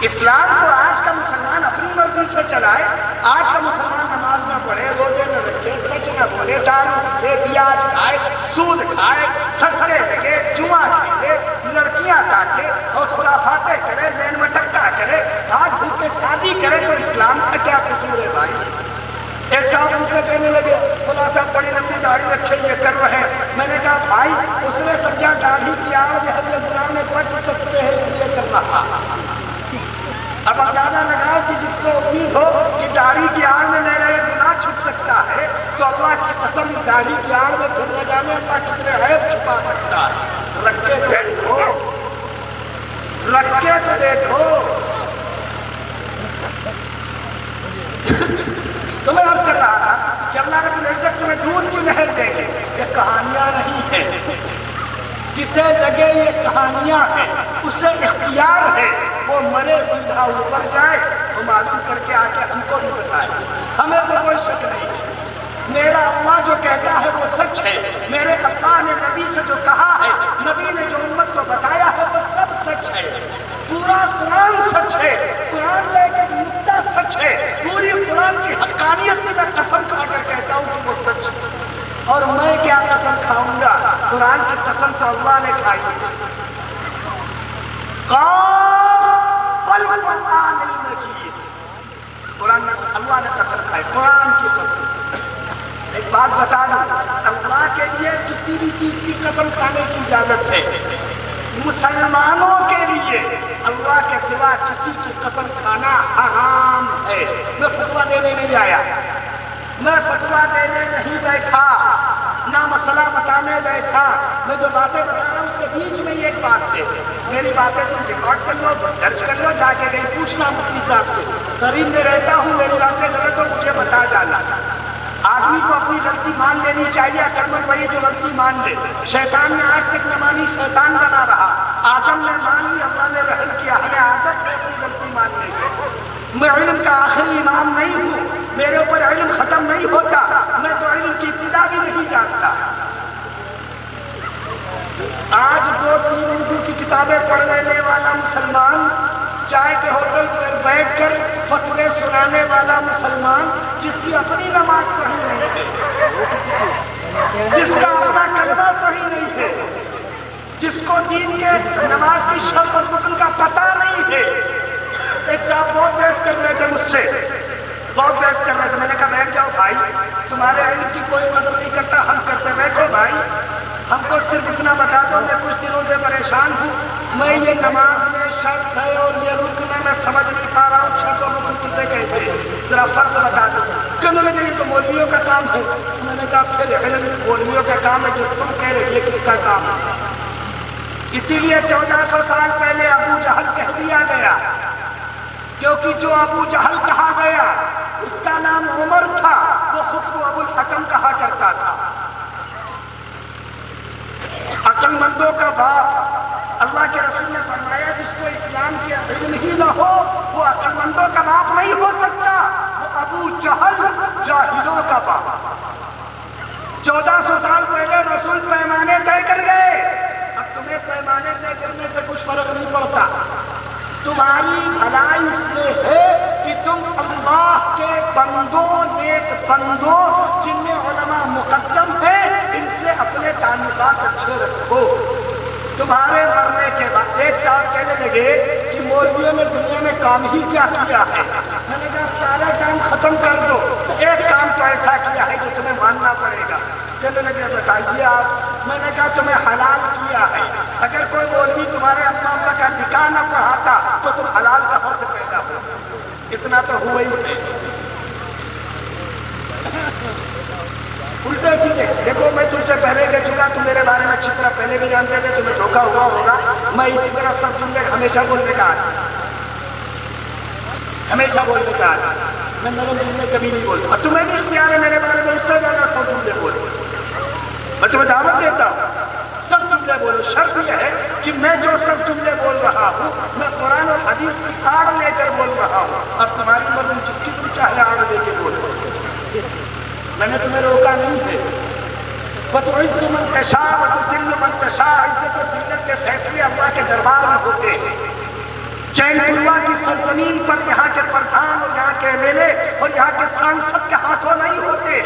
اسلام کو آج کا مسلمان اپنی مرضی سے چلائے، آج کا مسلمان نماز نہ پڑھے، روزے نہ رکھے، سچ نہ بولے، دارو پیے، پیاز کھائے، سود کھائے، صدقے لگے، جمعہ کھیلے، لڑکیاں تاکے اور خرافاتیں کرے، مین مٹکا کرے، آج بھوک کے شادی کرے تو اسلام کا کیا قصور ہے بھائی؟ ایک صاحب مجھ سے کہنے لگے، خدا صاحب بڑی لمبی داڑھی رکھے یہ کر رہے ہیں۔ میں نے کہا بھائی اس نے سمجھا داڑھی کی آڑ میں ہم قرآن میں بچ سکتے ہیں اس لیے کر رہا۔ اب اندازہ لگاؤ کہ جس کو امید ہو کہ داڑھی کی آڑ میں میرا یہ گناہ چھپ سکتا ہے تو اللہ کی قسم اس داڑھی کی آڑ میں پھر نہ جانے اللہ کتنے عیب چھپا سکتا ہے۔ رکھ کے تو دیکھو، رکھ کے تو دیکھو۔ تو میں عرض کر رہا تھا کہ اللہ رب العزت تمہیں دودھ کی نہر دیں گے، یہ کہانیاں نہیں ہیں۔ جسے لگے یہ کہانیاں ہیں اسے اختیار ہے، وہ مرے سیدھا اوپر جائے، وہ معلوم کر کے آ کے ہم کو بھی بتائے۔ ہمیں تو کوئی شک نہیں ہے، میرا اللہ جو کہتا ہے وہ سچ ہے، میرے اللہ نے نبی سے جو کہا ہے، نبی نے جو امت کو بتایا ہے وہ سب سچ ہے۔ پورا قرآن سچ ہے، قرآن کا ایک نقطہ سچ ہے، پوری قرآن کی حقانیت میں میں قسم کھا کر کہتا ہوں کہ وہ سچ ہے۔ اور میں کیا قسم کھاؤں گا، قرآن کی قسم تو اللہ نے کھائی ہے۔ قاف والقرآن المجید، قرآن میں اللہ نے قسم کھائی، قرآن کی قسم۔ ایک بات بتا دوں، اللہ کے لیے کسی بھی چیز کی قسم کھانے کی اجازت ہے، مسلمانوں کے لیے اللہ کے سوا کسی کی قسم کھانا حرام ہے۔ میں فتویٰ دینے نہیں آیا، میں فتویٰ دینے نہیں بیٹھا، نہ مسئلہ بتانے بیٹھا، میں جو باتیں بتا رہا ہوں اس کے بیچ میں یہ ایک بات ہے، میری باتیں تم ریکارڈ کر لو، درج کر لو، جا کے کہیں پوچھنا مفتی صاحب سے، قریب میں رہتا ہوں، میری باتیں غلط تو مجھے بتا جانا۔ آدمی کو اپنی غلطی مان لینی چاہیے، عقلمند وہی جو غلطی مان لے۔ شیطان نے آج تک نہ مانی، شیطان بنا رہا، آدم نے مان لی، اللہ نے رحم کیا، ہمیں عادت ہے اپنی غلطی ماننے کی۔ میں علم کا آخری امام نہیں ہوں، میرے اوپر علم ختم نہیں ہوتا، میں تو علم کی ابتدا بھی نہیں جانتا۔ آج 2-3 اردو کی کتابیں پڑھ لینے والا مسلمان، چائے کے ہوٹل پر بیٹھ کر فتوے سنانے والا مسلمان، جس کی اپنی نماز صحیح نہیں ہے، جس کا اپنا کلمہ صحیح نہیں ہے، جس کو دین کے نماز کی شرط اور رکن کا پتہ نہیں ہے۔ ایک صاحب بہت بحث کر رہے تھے مجھ سے، بہت بحث کر رہے تھے، میں نے کہا بیٹھ جاؤ بھائی، تمہارے علم کی کوئی مدد نہیں کرتا، ہم کرتے، بیٹھو بھائی، ہم کو صرف اتنا بتا دو، میں کچھ دنوں سے پریشان ہوں، میں یہ نماز میں شرط ہے اور یہ رکن ہے، میں سمجھ نہیں پا رہا ہوں، شرط اور رکن کسے کہتے ہیں، ذرا فرق بتا دو۔ کہنے لگے یہ تو مولویوں کا کام ہے۔ میں نے کہا پھر علم مولویوں کا کام ہے، جو تم کہہ رہے یہ کس کا کام ہے؟ اسی لیے 1400 سال پہلے ابو جہل کہہ دیا گیا، کیونکہ جو ابو جہل کہا گیا اس کا نام عمر تھا، وہ خود کو ابو الحکم کہا کرتا تھا۔ عقل مندوں کا باپ، اللہ کے رسول نے فرمایا جس کو اسلام کے علم ہی نہ ہو وہ عقل مندوں کا باپ نہیں ہو سکتا، وہ ابو جہل جاہلوں کا باپ۔ 1400 سال پہلے رسول پیمانے طے کر گئے، اب تمہیں پیمانے طے کرنے سے کچھ فرق نہیں پڑتا۔ تمہاری بھلائی اس میں ہے کہ تم اللہ کے بندوں، نیک بندوں جن میں علماء مقدم ہیں، ان سے اپنے تعلقات اچھے رکھو۔ تمہارے مرنے کے بعد ایک صاحب کہنے لگے کہ مولویوں نے دنیا میں کام ہی کیا کیا ہے؟ میں نے کہا سارے کام ختم کر دو، ایک کام تو ایسا کیا ہے جو تمہیں ماننا پڑے گا۔ کہنے لگے بتائیے آپ؟ میں نے کہا تمہیں حلال کیا ہے۔ اگر کوئی مولوی تمہارے اما ابا کا نکاح نہ پڑھاتا تو تم حلال کہاں سے پیدا ہو؟ اتنا تو ہوا ہی ہے۔ الٹے سیدھے دیکھو، میں تم سے پہلے کہہ چکا، تم میرے بارے میں اچھی طرح پہلے بھی جانتے تھے، تمہیں دھوکا ہوا ہوگا۔ میں اسی طرح سب جملے ہمیشہ بولنے کا آدمی، ہمیشہ بولنے کا آدمی، میں نرم جملے کبھی نہیں بولتا، اور تمہیں بھی اختیار ہے میرے بارے میں اس سے زیادہ سب جملے بولو۔ میں تمہیں دعوت دیتا ہوں سب جملے بولو۔ شرط یہ ہے کہ میں جو سب جملے بول رہا ہوں میں قرآن اور حدیث کی آڑ لے کر بول رہا ہوں، اب تمہاری مرضی جس کی تم چاہے آڑ لے کے بولو، میں نے تمہیں روکا نہیں ہے۔ وَتُعِزُّ مَن تَشَاءُ وَتُذِلُّ مَن تَشَاءُ، عزت و ذلت کے فیصلے اللہ کے دربار میں ہوتے ہیں۔ چین پوروا کی سرزمین پر یہاں کے پردھان اور یہاں کے ایم ایل اے اور یہاں کے سانسد کے ہاتھوں نہیں ہوتے۔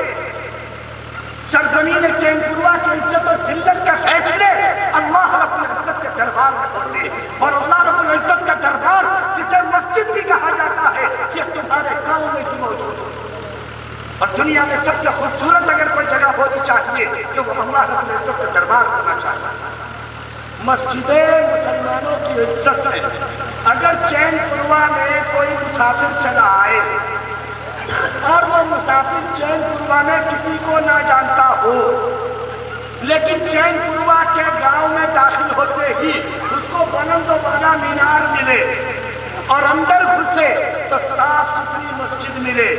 سرزمین چین پوروا کی عزت و ذلت کے فیصلے اللہ رب العزت کے دربار میں ہوتے ہیں، اور اللہ رب العزت کا دربار جسے مسجد بھی کہا جاتا ہے یہ تمہارے گاؤں میں بھی موجود ہے۔ اور دنیا میں سب سے خوبصورت اگر کوئی جگہ ہونی چاہیے تو وہ اللہ رب العزت کا دربار ہونا چاہیے۔ مسجدیں مسلمانوں کی عزت ہے۔ اگر چین پوروا میں کوئی مسافر چلا آئے اور وہ مسافر چین پوروا میں کسی کو نہ جانتا ہو، لیکن چین پوروا کے گاؤں میں داخل ہوتے ہی اس کو بلند و بالا مینار ملے اور اندر گھسے تو صاف ستھری مسجد ملے،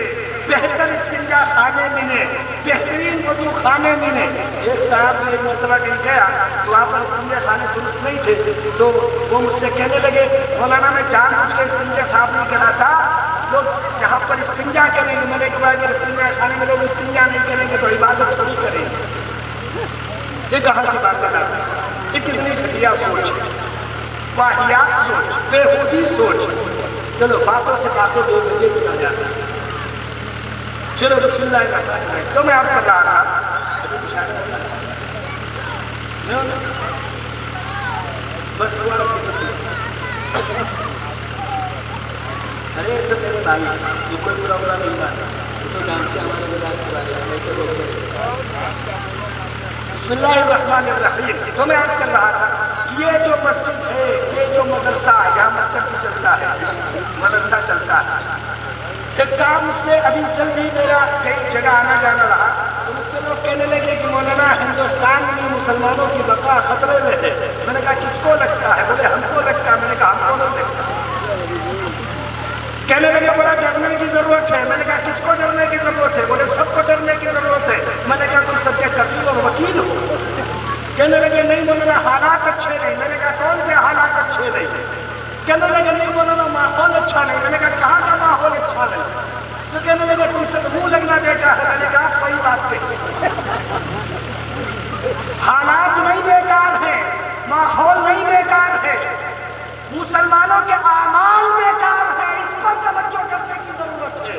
بہتر استنجا خانے ملے، بہترین وضو خانے ملے۔ ایک صاحب نے ایک مرتبہ کہیں گیا تو وہاں پر استنجا خانے درست نہیں تھے، تو وہ مجھ سے کہنے لگے مولانا میں جان بوجھ کے استنجا صاف نہیں کرا تھا، لوگ یہاں پر استنجا کریں گے۔ میں نے کہا اگر استنجا خانے میں لوگ استنجا نہیں کریں گے تو عبادت تھوڑی کریں گے۔ یہ کہاں کی بات ہے؟ یہ کتنی گھٹیا سوچ ہے، واہیات سوچ، بےہودی سوچ۔ چلو باتوں سے باتیں بے وجہ بھی آ جاتا ہے۔ چلو بسم اللہ الرحمن الرحیم۔ تو میں عرض کر رہا تھا بس ارے سب میرے بھائی یہ کوئی برا برا نہیں مانا، تو جانتے ہمارے مزاج کے بارے میں ایسے بولتے ہیں۔ بسم اللہ الرحمن الرحیم۔ تو میں عرض کر رہا تھا کہ یہ جو مسجد ہے، یہ جو مدرسہ یہاں مکتب بھی چلتا ہے، مدرسہ چلتا ہے۔ ایک صاحب مجھ سے ابھی جلد ہی میرا کئی جگہ آنا جانا رہا تو مجھ سے لوگ کہنے لگے کہ مولانا ہندوستان میں مسلمانوں کی بقا خطرے میں ہے۔ میں نے کہا کس کو لگتا ہے؟ بولے ہم کو لگتا ہے۔ میں نے کہا ہم کو نہیں لگتا۔ کہنے لگے بڑا ڈرنے کی ضرورت ہے۔ میں نے کہا کس کو ڈرنے کی ضرورت ہے؟ بولے سب کو ڈرنے کی ضرورت ہے۔ میں نے کہا تم سب کے کفیل اور وکیل ہو؟ کہنے لگے نہیں مولانا حالات اچھے نہیں۔ میں نے کہا کون سے حالات اچھے نہیں؟ کہنے لگے نہیں مولانا ماحول اچھا نہیں۔ میں نے کہا کہاں کا ماحول اچھا نہیں؟ تو کہنے لگے تم سے منہ لگنا بیکار ہے۔ میں نے کہا آپ صحیح بات کہی، حالات نہیں بیکار ہیں، ماحول نہیں بیکار ہے، مسلمانوں کے اعمال بیکار ہیں۔ اس پر توجہ کرنے کی ضرورت ہے،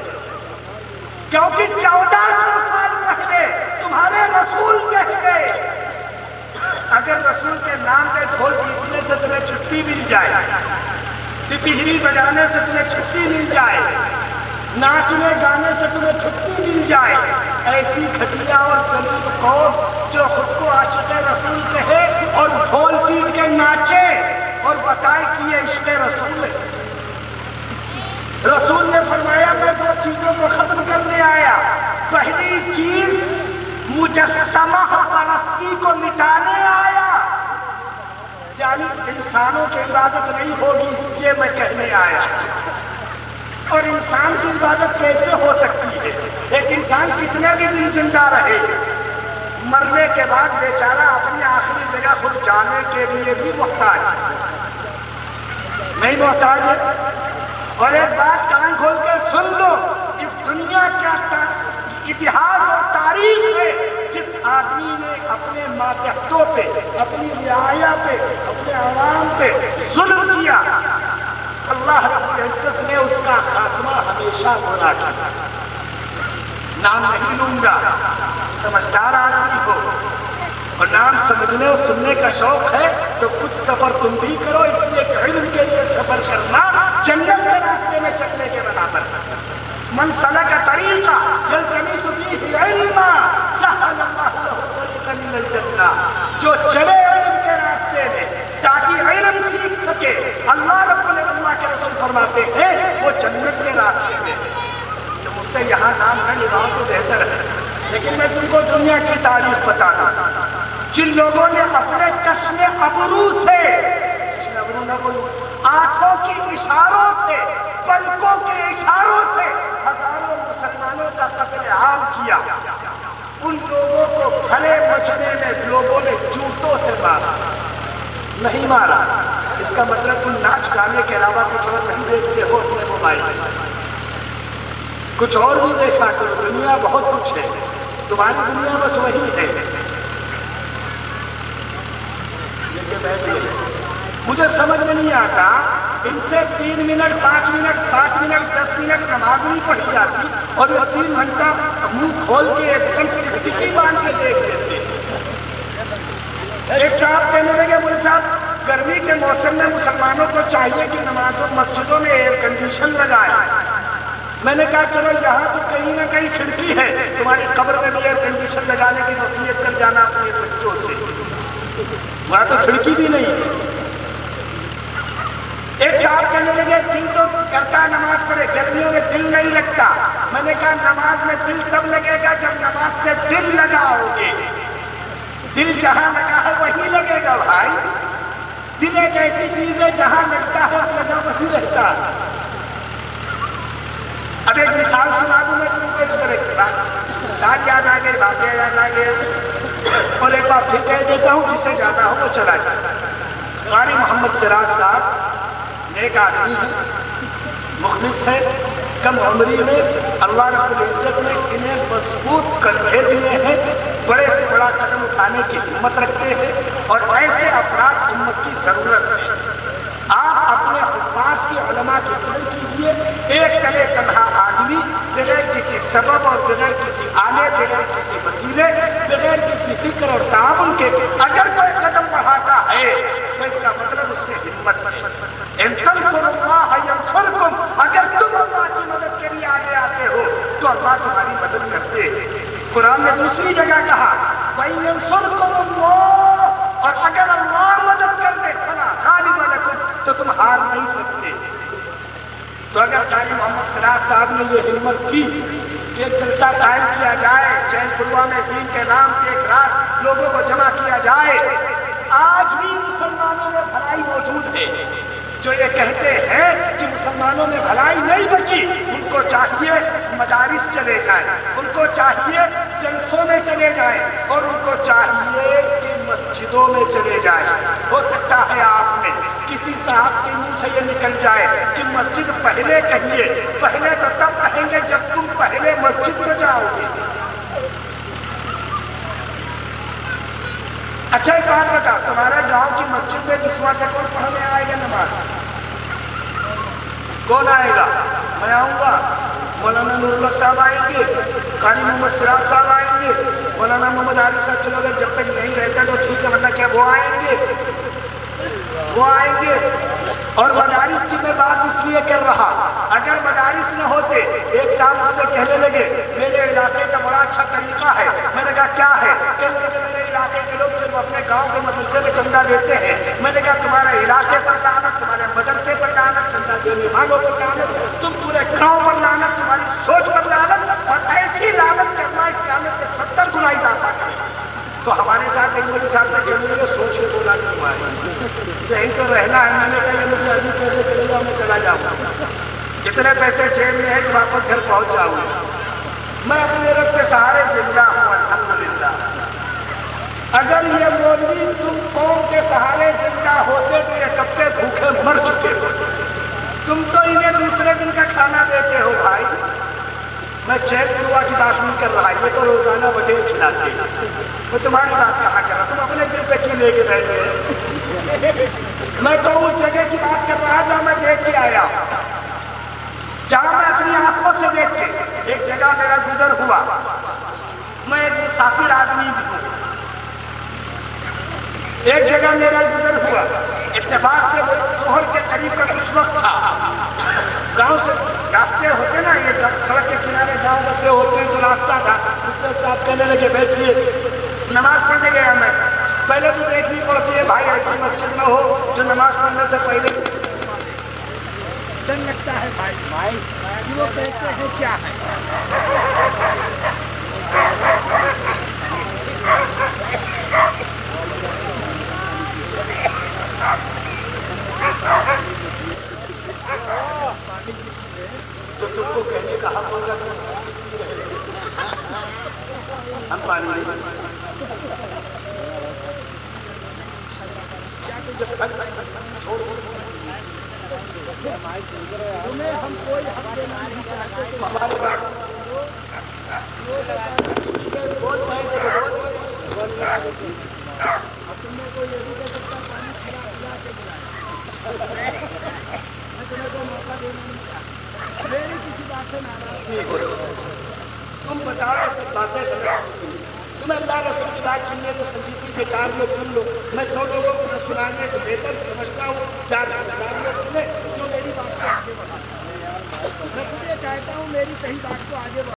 کیونکہ 1400 سال پہلے تمہارے رسول کہہ گئے اگر رسول کے نام پہ ڈھول پیٹنے سے تمہیں چھٹی مل جائے، پپہری بجانے سے تمہیں چھٹی مل جائے، ناچنے گانے سے تمہیں چھٹی مل جائے، ایسی گھٹیا اور ذلیل قوم جو خود کو عاشق رسول کہے اور ڈھول پیٹ کے ناچے اور بتائے کہ یہ عشق رسول ہے۔ رسول نے فرمایا میں دو چیزوں کو ختم کرنے آیا، پہلی چیز مجسمہ پرستی کو مٹانے آیا، یعنی انسانوں کی عبادت نہیں ہوگی، یہ میں کہنے آیا۔ اور انسان کی عبادت کیسے ہو سکتی ہے؟ ایک انسان کتنے بھی دن زندہ رہے، مرنے کے بعد بیچارہ اپنی آخری جگہ خود جانے کے لیے بھی محتاج ہے، نہیں محتاج ہے؟ اور ایک بات کان کھول کے سن لو، اس دنیا کا اتہاس اور تاریخ ہے جس آدمی نے اپنے ماتحتوں پہ، اپنی رعایا پہ، اپنے عوام پہ ظلم کیا، اللہ رب العزت نے اس کا خاتمہ ہمیشہ برا کیا۔ نام نہیں لوں گا، سمجھدار آدمی ہو اور نام سمجھنے اور سننے کا شوق ہے تو کچھ سفر تم بھی کرو، اس لیے کہ علم کے لیے سفر کرنا جنت کے راستے میں چلنے کے برابر ہے۔ من سلک طریقا یلتمس فیہ علما سہل اللہ لہ طریقا من الجنہ، جو چلے علم کے راستے میں تاکہ علم سیکھ سکے، اللہ رب اللہ کے رسول فرماتے ہیں وہ جنت کے راستے میں۔ تو مجھ سے یہاں نام نہ لگاؤ تو بہتر ہے، لیکن میں تم کو دنیا کی تاریخ بتا دوں۔ جن لوگوں نے اپنے چشم ابرو سے، چشم ابرو نہ بولو، آنکھوں کی اشاروں سے، پلکوں کے اشاروں سے ہزاروں مسلمانوں کا قتل عام کیا، ان لوگوں کو بھرے مجمع میں لوگوں نے جوتوں سے مارا، نہیں مارا۔ اس کا مطلب تم ناچ گانے کے علاوہ کچھ اور نہیں دیکھتے ہو اپنے موبائل میں، کچھ اور بھی دیکھا کرو، دنیا بہت کچھ ہے، تمہاری دنیا بس وہی ہے۔ مجھے سمجھ میں نہیں آتا، ان سے 3 منٹ 5 منٹ 7 منٹ 10 منٹ نماز نہیں پڑھی جاتی اور یہ 3 گھنٹہ منہ کھول کے ایک دم ٹکٹکی باندھ کے دیکھ لیتے۔ ایک صاحب کہنے لگے مولوی صاحب گرمی کے موسم میں مسلمانوں کو چاہیے کہ نمازوں مسجدوں میں ایئر کنڈیشن لگائے۔ میں نے کہا چلو یہاں تو کہیں نہ کہیں کھڑکی ہے، تمہاری قبر میں بھی ایئر کنڈیشن لگانے کی وصیت کر جانا اپنے بچوں سے، وہاں تو کھڑکی بھی نہیں ہے۔ ایک صاحب کہنے لگے دل تو کرتا نماز پڑھے، گرمیوں میں دل نہیں لگتا۔ میں نے کہا نماز میں دل تب لگے گا جب نماز سے دل لگاؤ گے، دل جہاں لگا ہے وہی لگے گا بھائی۔ دل ایک ایسی چیز ہے جہاں لگتا ہے لگا وہی رہتا ہے۔ اب ایک مثال سنا دوں میں تم کو اس پر، ایک مثال یاد آ گئی، واقعہ یاد آ گیا، اور ایک بار پھر کہہ دیتا ہوں، جسے جانا ہو وہ چلا جائے۔ قاری محمد سراج صاحب نیک آدمی ہے، مخلص ہے، کم عمری میں اللہ رب العزت نے انہیں مضبوط کندھے دیے ہیں، بڑے سے بڑا قدم اٹھانے کی ہمت رکھتے ہیں، اور ایسے افراد امت کی ضرورت ہے۔ آپ اپنے حفاظ کی علماء کی قدر کیجیے، ایک تلے تنہا آدمی بغیر کسی سبب اور بغیر کسی آنے، بغیر کسی وسیلے، بغیر کسی فکر اور تعاون کے اگر کوئی قدم بڑھاتا ہے تو اس کا مطلب اس میں ہمت ہے۔ ان تنصروا اللہ ینصرکم، اگر تم اللہ کی مدد کے لیے آگے آتے ہو تو اللہ تمہاری مدد کرتے ہیں۔ قرآن نے دوسری جگہ کہا وَإِن يَنصُرْكُمُ اللَّهُ، اور اگر اللہ مدد کر دے فَلَا غَالِبَ لَكُمْ، تو تم ہار نہیں سکتے۔ تو اگر قاری محمد سراج صاحب نے یہ ہمت کی کہ ایک جلسہ قائم کیا جائے، چین پوروا میں دین کے نام کی ایک رات لوگوں کو جمع کیا جائے، آج بھی مسلمانوں میں بھلائی موجود ہے جو یہ کہتے ہیں کہ مسلمانوں میں بھلائی نہیں بچی، ان کو چاہیے مدارس چلے جائیں، ان کو چاہیے جلسوں میں چلے جائیں، اور ان کو چاہیے کہ مسجدوں میں چلے جائیں۔ ہو سکتا ہے آپ نے کسی صاحب کے منہ سے یہ نکل جائے کہ مسجد پہلے کہیے، پہلے تو تب کہیں گے جب تم پہلے مسجد میں جاؤ گے۔ اچھا ایک بات بتا، تمہارے گاؤں کی مسجد میں بسما سے کون پڑھنے آئے گا نماز؟ کون آئے گا؟ میں آؤں گا، مولانا نور اللہ صاحب آئیں گے، قاری محمد سراج صاحب آئیں گے، مولانا محمد عارف صاحب، چلو اگر جب تک نہیں رہتا تو ٹھیک ہے، ورنہ کیا وہ آئیں گے، وہ آئیں گے۔ اور مدارس کی میں بات اس لیے کر رہا، اگر مدارس نہ ہوتے، ایک صاحب مجھ سے کہنے لگے میرے علاقے کا بڑا اچھا طریقہ ہے، میں نے کہا کیا ہے؟ کہنے لگے میرے علاقے کے لوگ صرف اپنے گاؤں کے مدرسے میں چندہ دیتے ہیں۔ میں نے کہا تمہارے علاقے پر لعنت، تمہارے مدرسے پر لعنت، چندہ دینے والوں پر لعنت، تم پورے گاؤں پر لعنت، تمہاری سوچ پر لعنت، اور ایسی لعنت کہ اللہ اس لعنت کے 70 گنا اضافہ کرے۔ تو ہمارے ساتھ ایک مولوی صاحب نے کہنے لگے سوچ کے بولا کہ تمہاری یہیں تو رہنا ہے۔ میں نے کہا یہ مجھے ابھی پیسے چلے جاؤ، میں چلا جاؤں گا، اتنے پیسے جیب میں ہے کہ واپس گھر پہنچ جاؤں گا۔ میں اپنے رب کے سہارے زندہ ہوں الحمدللہ۔ اگر یہ مولوی تم قوم کے سہارے زندہ ہوتے تو یہ کب کے بھوکے مر چکے ہوتے۔ تم تو انہیں دوسرے دن کا کھانا دیتے ہو بھائی۔ میں چین پوروا کی بات نہیں کر رہا، یہ تو روزانہ وڈیر کھلاتے ہیں۔ میں تمہاری بات کہاں کر رہا، تم اپنے دل پہ کیوں لے کے بیٹھے ہیں؟ میں تو اس جگہ کی بات کر رہا جہاں میں دیکھ کے آیا، جہاں میں اپنی آنکھوں سے دیکھ کے، ایک جگہ میرا گزر ہوا، میں ایک مسافر آدمی بھی ہوں، ایک جگہ میرا گزر ہوا، اتفاق سے وہ ظہر کے قریب کا کچھ وقت تھا، گاؤں سے راستے ہوتے نا، یہ سڑک کے کنارے گاؤں بسے ہوتے ہیں تو راستہ تھا، اس سے صاحب کہنے لگے بیٹھیے، نماز پڑھنے گیا میں، پہلے تو دیکھنی پڑتی ہے بھائی ایسی مسجد میں ہو جو نماز پڑھنے سے پہلے ڈر لگتا ہے بھائی کہ وہ کیسے ہے کیا ہے. تو تم کو کہنے کا حق ہوگا ہم پانی نہیں تمہیں ہم کوئی حق دینا نہیں چاہتے، ہمارے پاس تم نے کوئی یہ بھی کہہ سکتا پانی کھلا کے بلایا، میں تمہیں کوئی موقع دینا نہیں چاہتا، میری کسی بات سے ناراض نہیں ہو رہی، تم بتاؤ سب باتیں تمہیں اللہ رسول کی بات سننے کو سنجیدگی سے 4 لوگ سن لو، میں 100 لوگوں کو سنانے کو بہتر سمجھتا ہوں 4 لوگ سنیں جو میری بات کو آگے بڑھا. میں خود یہ چاہتا ہوں میری کہیں بات کو آگے بڑھا.